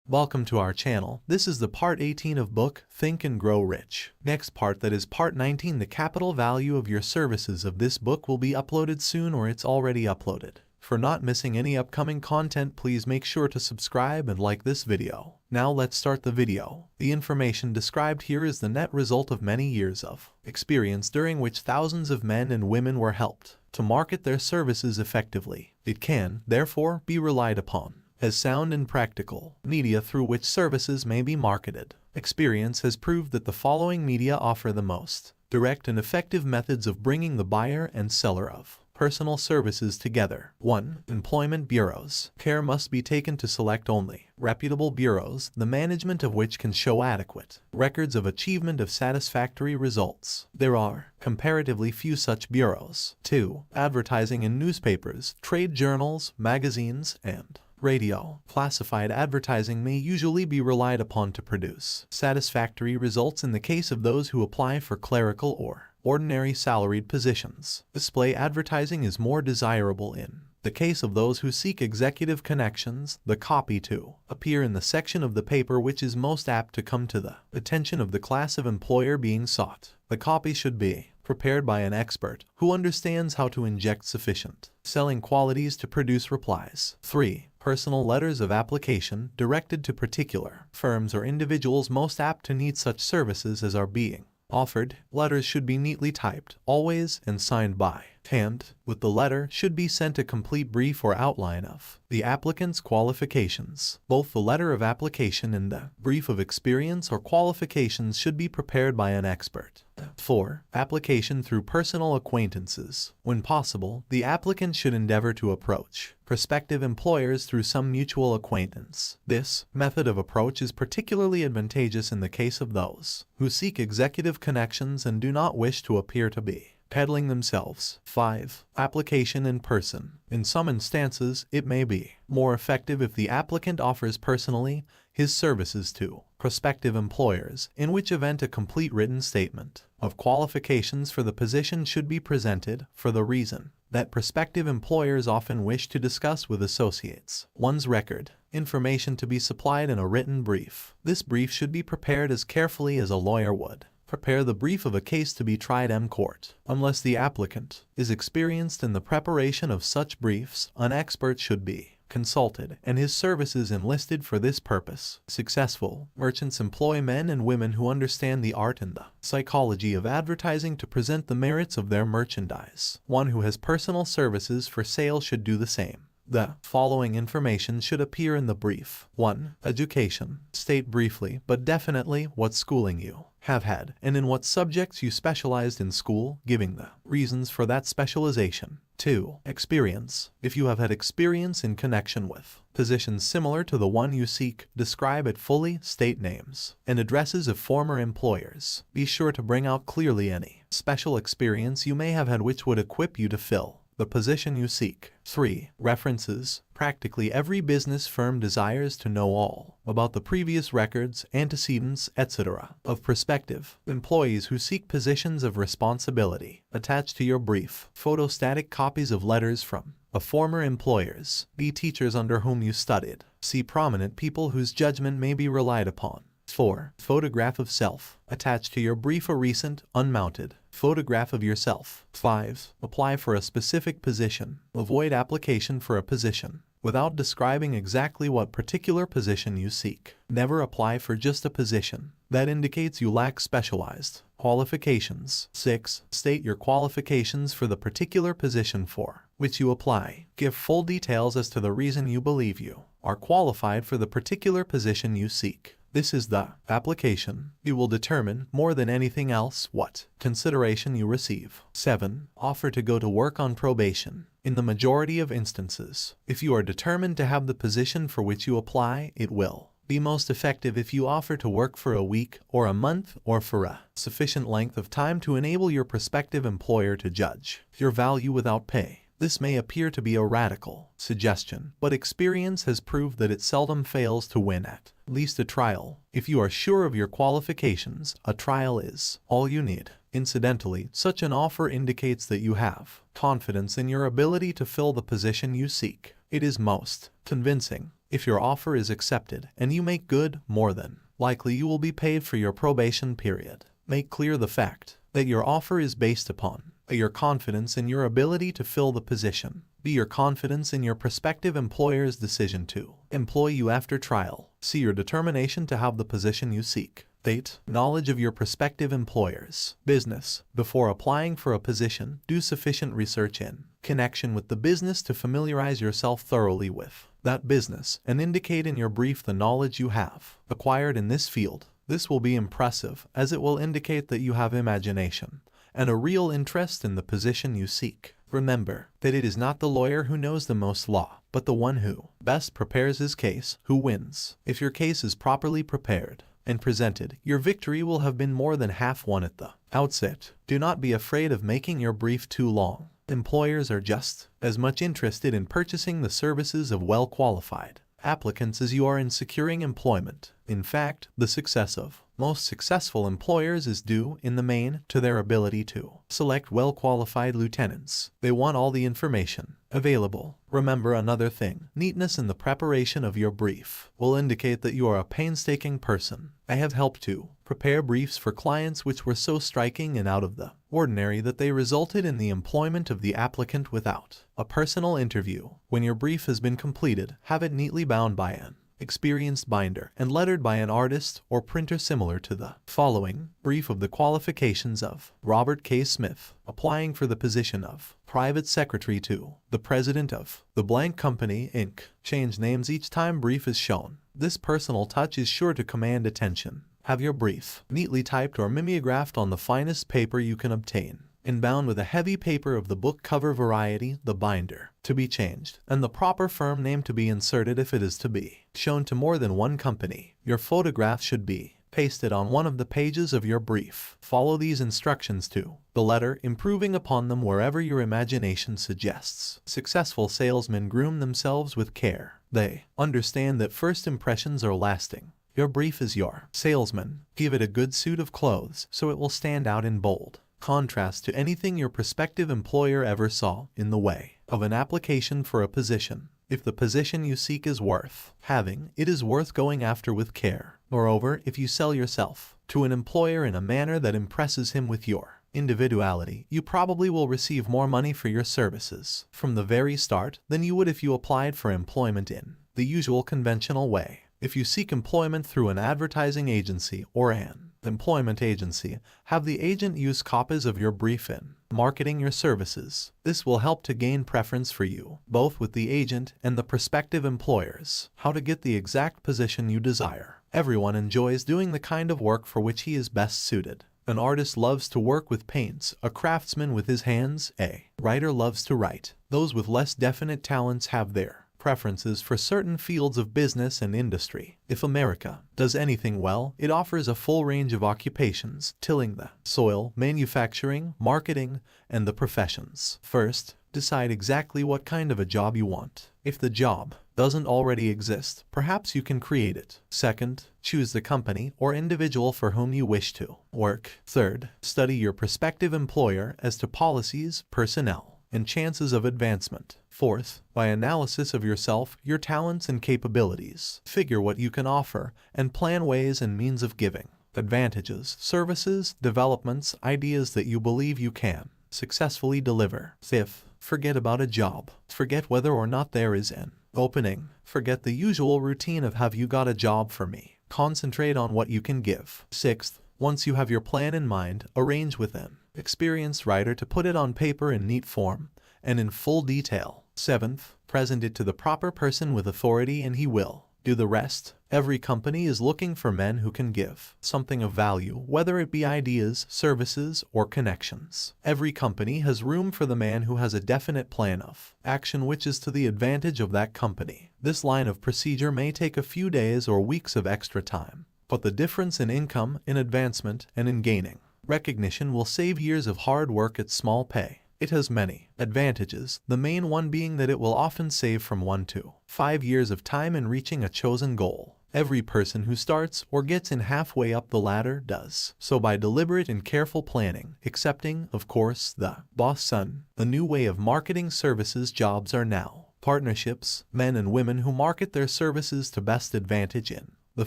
Welcome to our channel. This is the part 18 of book, Think and Grow Rich. Next part, that is part 19, the capital value of your services of this book will be uploaded soon, or it's already uploaded. For not missing any upcoming content, please make sure to subscribe and like this video. Now let's start the video. The information described here is the net result of many years of experience during which thousands of men and women were helped to market their services effectively. It can, therefore, be relied upon as sound and practical media through which services may be marketed. Experience has proved that the following media offer the most direct and effective methods of bringing the buyer and seller of personal services together. 1. Employment bureaus. Care must be taken to select only reputable bureaus, the management of which can show adequate records of achievement of satisfactory results. There are comparatively few such bureaus. 2. Advertising in newspapers, trade journals, magazines, and radio. Classified advertising may usually be relied upon to produce satisfactory results in the case of those who apply for clerical or ordinary salaried positions. Display advertising is more desirable in the case of those who seek executive connections. The copy to appear in the section of the paper which is most apt to come to the attention of the class of employer being sought. The copy should be prepared by an expert who understands how to inject sufficient selling qualities to produce replies. 3. Personal letters of application directed to particular firms or individuals most apt to need such services as are being offered. Letters should be neatly typed, always, and signed by hand. With the letter should be sent a complete brief or outline of the applicant's qualifications. Both the letter of application and the brief of experience or qualifications should be prepared by an expert. 4. Application through personal acquaintances. When possible, the applicant should endeavor to approach prospective employers through some mutual acquaintance. This method of approach is particularly advantageous in the case of those who seek executive connections and do not wish to appear to be peddling themselves. 5. Application in person. In some instances, it may be more effective if the applicant offers personally his services to prospective employers, in which event a complete written statement of qualifications for the position should be presented, for the reason that prospective employers often wish to discuss with associates one's record information to be supplied in a written brief. This brief should be prepared as carefully as a lawyer would prepare the brief of a case to be tried in court. Unless the applicant is experienced in the preparation of such briefs, an expert should be consulted and his services enlisted for this purpose. Successful merchants employ men and women who understand the art and the psychology of advertising to present the merits of their merchandise. One who has personal services for sale should do the same. The following information should appear in the brief. 1. Education. State briefly but definitely what schooling you have had and in what subjects you specialized in school, giving the reasons for that specialization. 2. Experience. If you have had experience in connection with positions similar to the one you seek, describe it fully, state names and addresses of former employers. Be sure to bring out clearly any special experience you may have had which would equip you to fill the position you seek. 3. References. Practically every business firm desires to know all about the previous records, antecedents, etc. of prospective employees who seek positions of responsibility. Attach to your brief photostatic copies of letters from former employers. B. Teachers under whom you studied. C. Prominent people whose judgment may be relied upon. 4. Photograph of self. Attach to your brief a recent, unmounted photograph of yourself. 5. Apply for a specific position. Avoid application for a position without describing exactly what particular position you seek. Never apply for just a position that indicates you lack specialized qualifications. 6. State your qualifications for the particular position for which you apply. Give full details as to the reason you believe you are qualified for the particular position you seek. This is the application. You will determine, more than anything else, what consideration you receive. 7. Offer to go to work on probation. In the majority of instances, if you are determined to have the position for which you apply, it will be most effective if you offer to work for a week or a month or for a sufficient length of time to enable your prospective employer to judge your value without pay. This may appear to be a radical suggestion, but experience has proved that it seldom fails to win at least a trial. If you are sure of your qualifications, a trial is all you need. Incidentally, such an offer indicates that you have confidence in your ability to fill the position you seek. It is most convincing If your offer is accepted and you make good, more than likely you will be paid for your probation period. Make clear the fact that your offer is based upon your confidence in your ability to fill the position. B. Your confidence in your prospective employer's decision to employ you after trial. C. Your determination to have the position you seek. 8. Knowledge of your prospective employer's business. Before applying for a position, do sufficient research in connection with the business to familiarize yourself thoroughly with that business and indicate in your brief the knowledge you have acquired in this field. This will be impressive, as it will indicate that you have imagination and a real interest in the position you seek. Remember that it is not the lawyer who knows the most law, but the one who best prepares his case who wins. If your case is properly prepared and presented, your victory will have been more than half won at the outset. Do not be afraid of making your brief too long. Employers are just as much interested in purchasing the services of well-qualified applicants as you are in securing employment. In fact, the success of most successful employers is due, in the main, to their ability to select well-qualified lieutenants. They want all the information available. Remember another thing: neatness in the preparation of your brief will indicate that you are a painstaking person. I have helped to prepare briefs for clients which were so striking and out of the ordinary that they resulted in the employment of the applicant without a personal interview. When your brief has been completed, have it neatly bound by an experienced binder and lettered by an artist or printer similar to the following. Brief of the qualifications of Robert K. Smith, applying for the position of private secretary to the president of the blank company, Inc. Change names each time brief is shown. This personal touch is sure to command attention. Have your brief neatly typed or mimeographed on the finest paper you can obtain, and bound with a heavy paper of the book cover variety, the binder to be changed, and the proper firm name to be inserted if it is to be shown to more than one company. Your photograph should be pasted on one of the pages of your brief. Follow these instructions to the letter, improving upon them wherever your imagination suggests. Successful salesmen groom themselves with care. They understand that first impressions are lasting. Your brief is your salesman. Give it a good suit of clothes so it will stand out in bold contrast to anything your prospective employer ever saw in the way of an application for a position. If the position you seek is worth having, it is worth going after with care. Moreover, if you sell yourself to an employer in a manner that impresses him with your individuality, you probably will receive more money for your services from the very start than you would if you applied for employment in the usual conventional way. If you seek employment through an advertising agency or an employment agency, have the agent use copies of your brief in marketing your services. This will help to gain preference for you, both with the agent and the prospective employers. How to get the exact position you desire. Everyone enjoys doing the kind of work for which he is best suited. An artist loves to work with paints, a craftsman with his hands, a writer loves to write. Those with less definite talents have their preferences for certain fields of business and industry. If America does anything well, it offers a full range of occupations: tilling the soil, manufacturing, marketing, and the professions. First, decide exactly what kind of a job you want. If the job doesn't already exist, perhaps you can create it. Second, choose the company or individual for whom you wish to work. Third, study your prospective employer as to policies, personnel, and chances of advancement. Fourth, by analysis of yourself, your talents and capabilities, figure what you can offer and plan ways and means of giving advantages, services, developments, ideas that you believe you can successfully deliver. Fifth, forget about a job. Forget whether or not there is an opening. Forget the usual routine of "have you got a job for me?" Concentrate on what you can give. Sixth, once you have your plan in mind, arrange with an experienced writer to put it on paper in neat form and in full detail. Seventh, present it to the proper person with authority and he will do the rest. Every company is looking for men who can give something of value, whether it be ideas, services, or connections. Every company has room for the man who has a definite plan of action which is to the advantage of that company. This line of procedure may take a few days or weeks of extra time, but the difference in income, in advancement, and in gaining recognition will save years of hard work at small pay. It has many advantages, the main one being that it will often save from 1 to 5 years of time in reaching a chosen goal. Every person who starts or gets in halfway up the ladder does so by deliberate and careful planning, excepting, of course, the boss son. The new way of marketing services jobs are now Partnerships, men and women who market their services to best advantage in the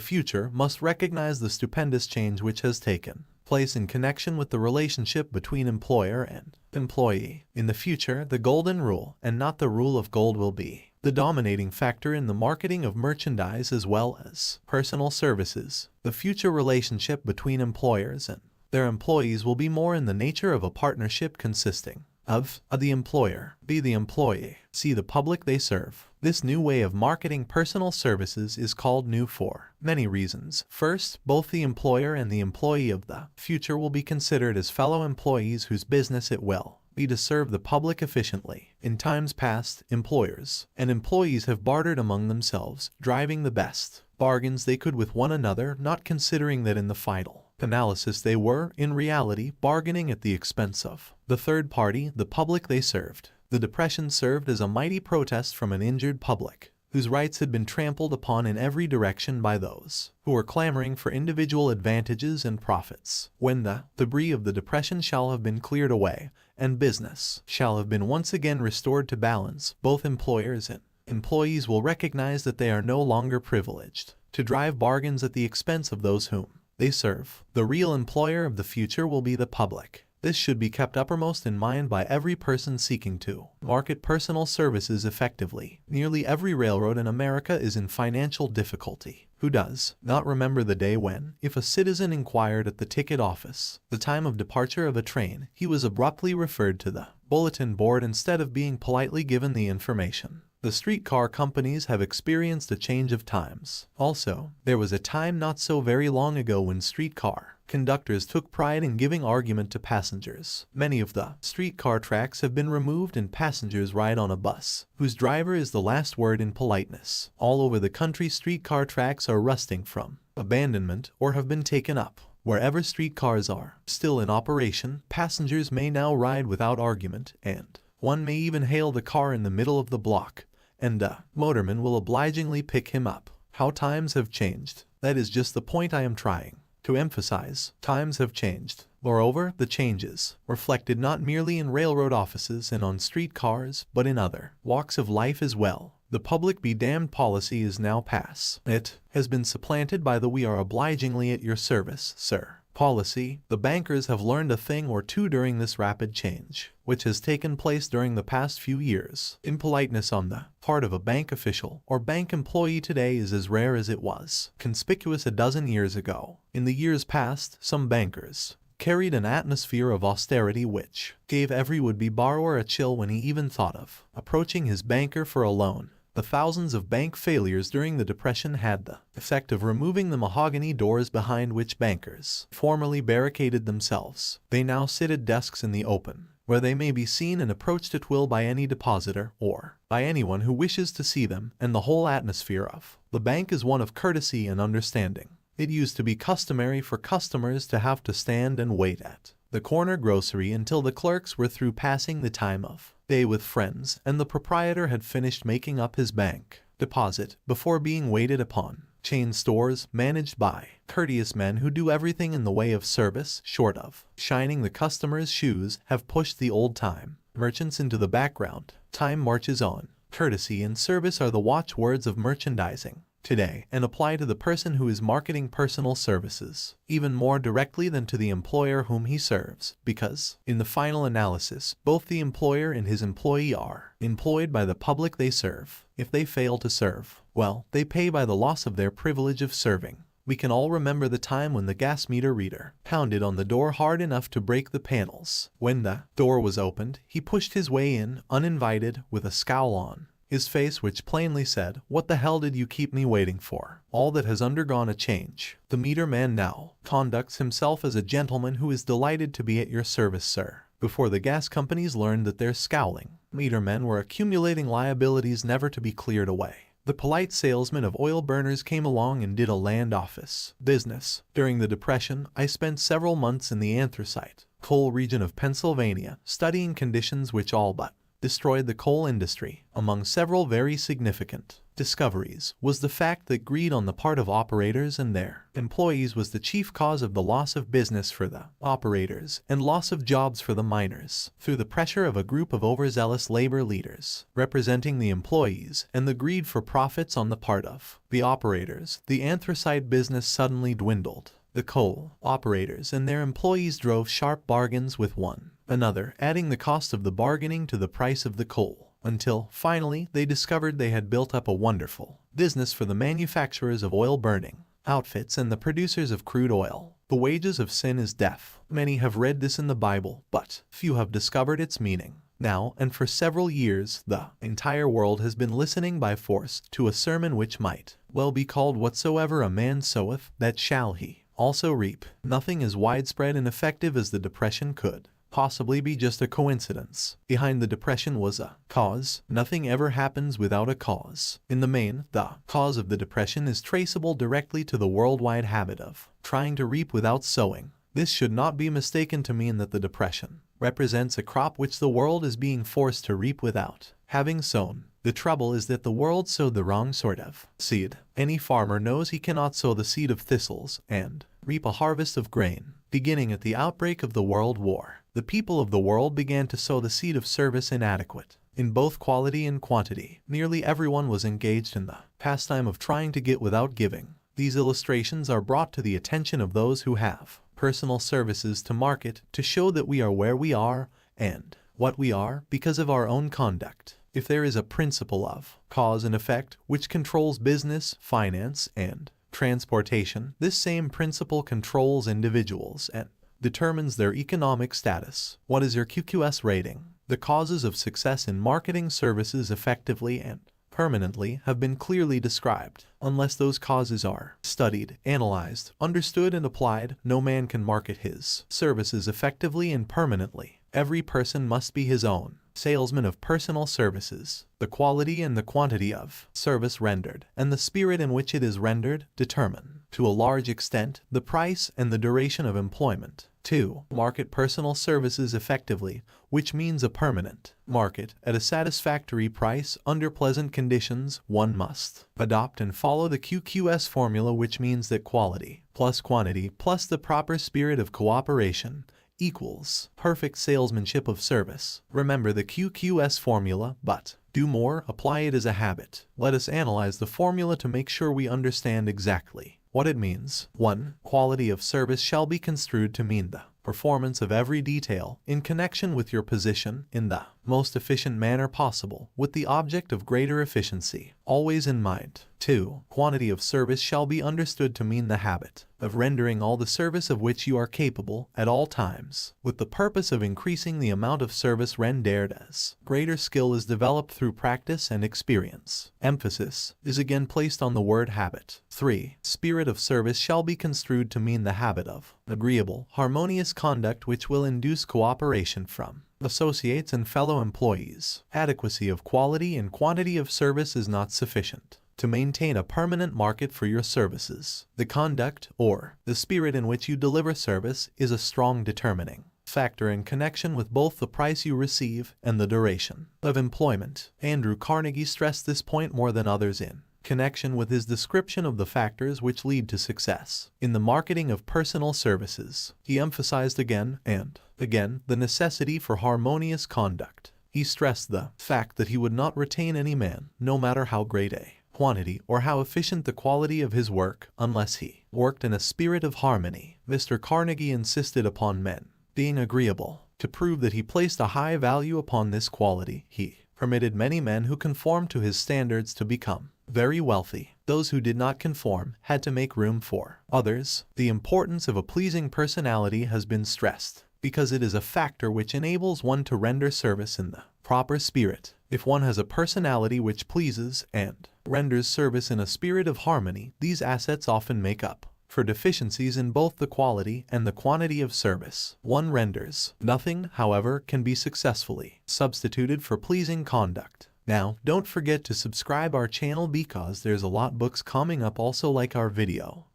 future must recognize the stupendous change which has taken place in connection with the relationship between employer and employee. In the future, the golden rule, and not the rule of gold, will be the dominating factor in the marketing of merchandise as well as personal services. The future relationship between employers and their employees will be more in the nature of a partnership consisting of the employer, B the employee, C the public they serve. This new way of marketing personal services is called new for many reasons. First, both the employer and the employee of the future will be considered as fellow employees whose business it will be to serve the public efficiently. In times past, employers and employees have bartered among themselves, driving the best bargains they could with one another, not considering that in the final analysis they were, in reality, bargaining at the expense of the third party, the public they served. The Depression served as a mighty protest from an injured public, whose rights had been trampled upon in every direction by those who were clamoring for individual advantages and profits. When the debris of the Depression shall have been cleared away, and business shall have been once again restored to balance, both employers and employees will recognize that they are no longer privileged to drive bargains at the expense of those whom they serve. The real employer of the future will be the public. This should be kept uppermost in mind by every person seeking to market personal services effectively. Nearly every railroad in America is in financial difficulty. Who does not remember the day when, if a citizen inquired at the ticket office the time of departure of a train, he was abruptly referred to the bulletin board instead of being politely given the information? The streetcar companies have experienced a change of times. Also, there was a time not so very long ago when streetcar conductors took pride in giving argument to passengers. Many of the streetcar tracks have been removed and passengers ride on a bus, whose driver is the last word in politeness. All over the country, streetcar tracks are rusting from abandonment or have been taken up. Wherever streetcars are still in operation, passengers may now ride without argument, and one may even hail the car in the middle of the block, and a motorman will obligingly pick him up. How times have changed. That is just the point I am trying to emphasize. Times have changed. Moreover, the changes reflected not merely in railroad offices and on streetcars, but in other walks of life as well. The public be damned policy is now passe. It has been supplanted by the we are obligingly at your service, sir policy. The bankers have learned a thing or two during this rapid change, which has taken place during the past few years. Impoliteness on the part of a bank official or bank employee today is as rare as it was conspicuous a dozen years ago. In the years past, some bankers carried an atmosphere of austerity which gave every would-be borrower a chill when he even thought of approaching his banker for a loan. The thousands of bank failures during the Depression had the effect of removing the mahogany doors behind which bankers formerly barricaded themselves. They now sit at desks in the open, where they may be seen and approached at will by any depositor or by anyone who wishes to see them, and the whole atmosphere of the bank is one of courtesy and understanding. It used to be customary for customers to have to stand and wait at the corner grocery until the clerks were through passing the time of day with friends and the proprietor had finished making up his bank deposit before being waited upon. Chain stores, managed by courteous men who do everything in the way of service, short of shining the customer's shoes, have pushed the old-time merchants into the background. Time marches on. Courtesy and service are the watchwords of merchandising today, and apply to the person who is marketing personal services even more directly than to the employer whom he serves, because, in the final analysis, both the employer and his employee are employed by the public they serve. If they fail to serve, well, they pay by the loss of their privilege of serving. We can all remember the time when the gas meter reader pounded on the door hard enough to break the panels. When the door was opened, he pushed his way in, uninvited, with a scowl on his face which plainly said, "What the hell did you keep me waiting for?" All that has undergone a change. The meter man now conducts himself as a gentleman who is delighted to be at your service, sir. Before the gas companies learned that their scowling meter men were accumulating liabilities never to be cleared away, the polite salesman of oil burners came along and did a land office business. During the Depression, I spent several months in the anthracite coal region of Pennsylvania, studying conditions which all but destroyed the coal industry. Among several very significant discoveries was the fact that greed on the part of operators and their employees was the chief cause of the loss of business for the operators and loss of jobs for the miners, through the pressure of a group of overzealous labor leaders representing the employees and the greed for profits on the part of the operators. The anthracite business suddenly dwindled. The coal operators and their employees drove sharp bargains with one another, adding the cost of the bargaining to the price of the coal, until, finally, they discovered they had built up a wonderful business for the manufacturers of oil-burning outfits and the producers of crude oil. The wages of sin is death. Many have read this in the Bible, but few have discovered its meaning. Now, and for several years, the entire world has been listening by force to a sermon which might well be called "Whatsoever a man soweth, that shall he also reap." Nothing as widespread and effective as the Depression could possibly be just a coincidence. Behind the Depression was a cause. Nothing ever happens without a cause. In the main, the cause of the Depression is traceable directly to the worldwide habit of trying to reap without sowing. This should not be mistaken to mean that the Depression represents a crop which the world is being forced to reap without having sown. The trouble is that the world sowed the wrong sort of seed. Any farmer knows he cannot sow the seed of thistles and reap a harvest of grain. Beginning at the outbreak of the World War, the people of the world began to sow the seed of service inadequate in both quality and quantity. Nearly everyone was engaged in the pastime of trying to get without giving. These illustrations are brought to the attention of those who have personal services to market to show that we are where we are and what we are because of our own conduct. If there is a principle of cause and effect which controls business, finance, and transportation, this same principle controls individuals and determines their economic status. What is your QQS rating? The causes of success in marketing services effectively and permanently have been clearly described. Unless those causes are studied, analyzed, understood, and applied, no man can market his services effectively and permanently. Every person must be his own salesman of personal services. The quality and the quantity of service rendered, and the spirit in which it is rendered, determine, to a large extent, the price and the duration of employment. 2. Market personal services effectively, which means a permanent market at a satisfactory price under pleasant conditions. One must adopt and follow the QQS formula, which means that quality plus quantity plus the proper spirit of cooperation equals perfect salesmanship of service. Remember the QQS formula, but do more, apply it as a habit. Let us analyze the formula to make sure we understand exactly what it means. 1. Quality of service shall be construed to mean the performance of every detail in connection with your position in the most efficient manner possible, with the object of greater efficiency always in mind. 2. Quantity of service shall be understood to mean the habit of rendering all the service of which you are capable at all times, with the purpose of increasing the amount of service rendered as greater skill is developed through practice and experience. Emphasis is again placed on the word habit. 3. Spirit of service shall be construed to mean the habit of agreeable, harmonious conduct which will induce cooperation from associates and fellow employees. Adequacy of quality and quantity of service is not sufficient to maintain a permanent market for your services. The conduct, or the spirit in which you deliver service, is a strong determining factor in connection with both the price you receive and the duration of employment. Andrew Carnegie stressed this point more than others in connection with his description of the factors which lead to success in the marketing of personal services. He emphasized again and again the necessity for harmonious conduct. He stressed the fact that he would not retain any man, no matter how great a quantity or how efficient the quality of his work, unless he worked in a spirit of harmony. Mr. Carnegie insisted upon men being agreeable. To prove that he placed a high value upon this quality, he permitted many men who conformed to his standards to become very wealthy. Those who did not conform had to make room for others. The importance of a pleasing personality has been stressed, because it is a factor which enables one to render service in the proper spirit. If one has a personality which pleases and renders service in a spirit of harmony, these assets often make up for deficiencies in both the quality and the quantity of service one renders. Nothing, however, can be successfully substituted for pleasing conduct. Now, don't forget to subscribe our channel because there's a lot books coming up. Also like our video.